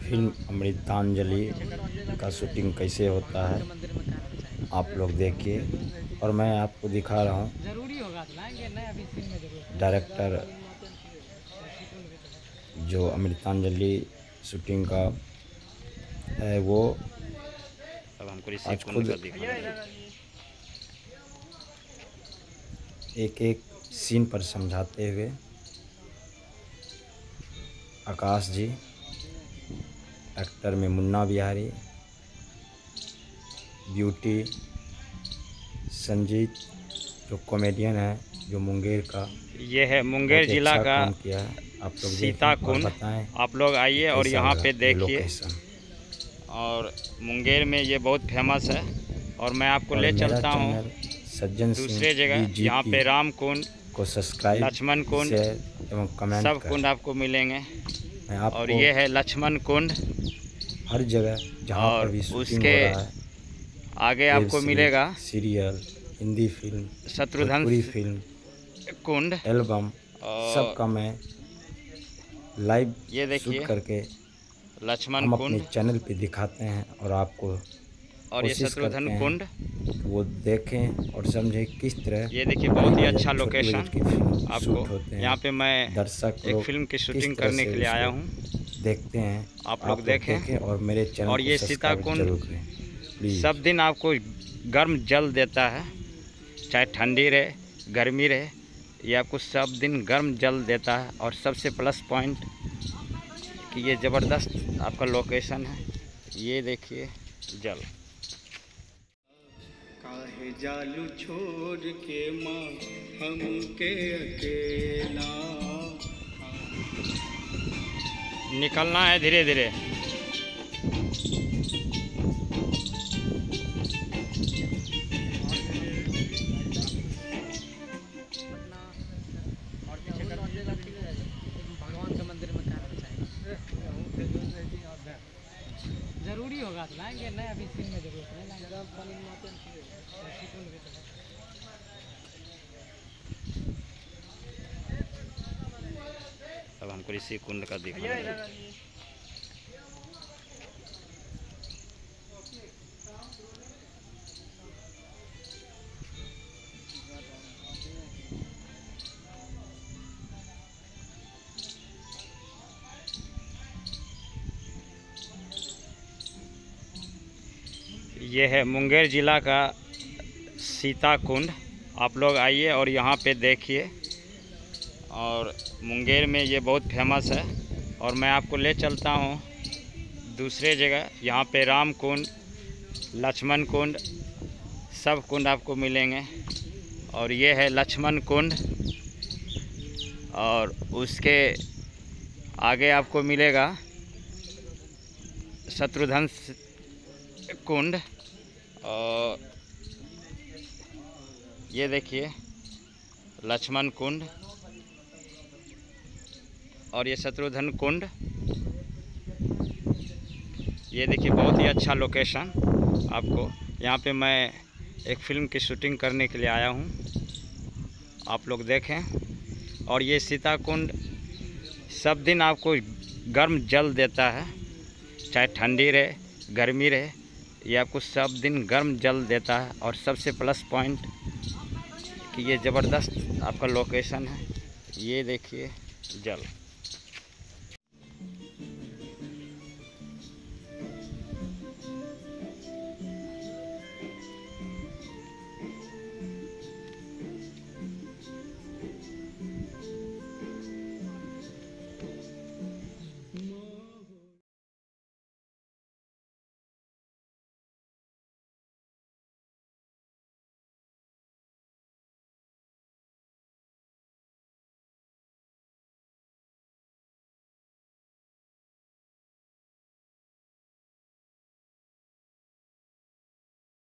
Film अमृतांजलि का shooting कैसे होता है आप लोग देखिए। और मैं आपको दिखा रहा हूँ डायरेक्टर जो अमृतांजलि शूटिंग का है वो अब हमको आज खुद एक एक सीन पर समझाते हुए आकाश जी, एक्टर में मुन्ना बिहारी, ब्यूटी संजीत जो कॉमेडियन है, जो मुंगेर का, ये है मुंगेर जिला अच्छा का काम किया है। आप लोग सीता कुंड। बताएं आप लोग आइए और यहाँ पे देखिए। और मुंगेर में ये बहुत फेमस है और मैं आपको ले चलता हूँ सज्जन दूसरे जगह। यहाँ पे राम कुंड को सब्सक्राइब, लक्ष्मण कुंड एवं कमेंट सब कुंड आपको मिलेंगे। मैं आपको और ये है लक्ष्मण कुंड। हर जगह जहाँ पर भी शूटिंग हो रहा है आगे आपको मिलेगा serial, Hindi film, Shatrughan film, कुंड, एल्बम, सब का मैं लाइव ये देखिए शूट करके लक्ष्मण हम कुंड अपने चैनल पे दिखाते हैं और आपको और ये शत्रुघ्न कुंड वो देखें और समझें किस तरह ये देखिए। बहुत ही अच्छा लोकेशन आपको यहाँ पे मैं दर्शक एक फिल्म की शूटिंग करने के लिए आया हूँ। देखते हैं, आप लोग देखें और मेरे चैनल और ये सीता कुंड सब दिन आपको गर्म जल देता है, चाहे ठंडी रहे गर्मी रहे, ये आपको सब दिन गर्म जल देता है। और सबसे प्लस पॉइंट कि ये ज़बरदस्त आपका लोकेशन है। ये देखिए जल काहे जालू छोड़ के माँ हमके अकेला, निकलना है धीरे धीरे। भगवान के मंदिर में जरूरी होगा तो लाएंगे, नहीं अभी सीन में जरूरत नहीं लाएंगे। अब हमको ऋषि कुंड का दिखाना है। ये है मुंगेर जिला का सीता कुंड। आप लोग आइए और यहाँ पे देखिए। और मुंगेर में ये बहुत फेमस है और मैं आपको ले चलता हूँ दूसरे जगह। यहाँ पे राम कुंड, लक्ष्मण कुंड सब कुंड आपको मिलेंगे। और ये है लक्ष्मण कुंड और उसके आगे आपको मिलेगा शत्रुघ्न कुंड। और ये देखिए लक्ष्मण कुंड और ये शत्रुघ्न कुंड। ये देखिए बहुत ही अच्छा लोकेशन आपको। यहाँ पे मैं एक फिल्म की शूटिंग करने के लिए आया हूँ, आप लोग देखें। और ये सीता कुंड सब दिन आपको गर्म जल देता है, चाहे ठंडी रहे गर्मी रहे, ये आपको सब दिन गर्म जल देता है। और सबसे प्लस पॉइंट कि ये ज़बरदस्त आपका लोकेशन है। ये देखिए जल।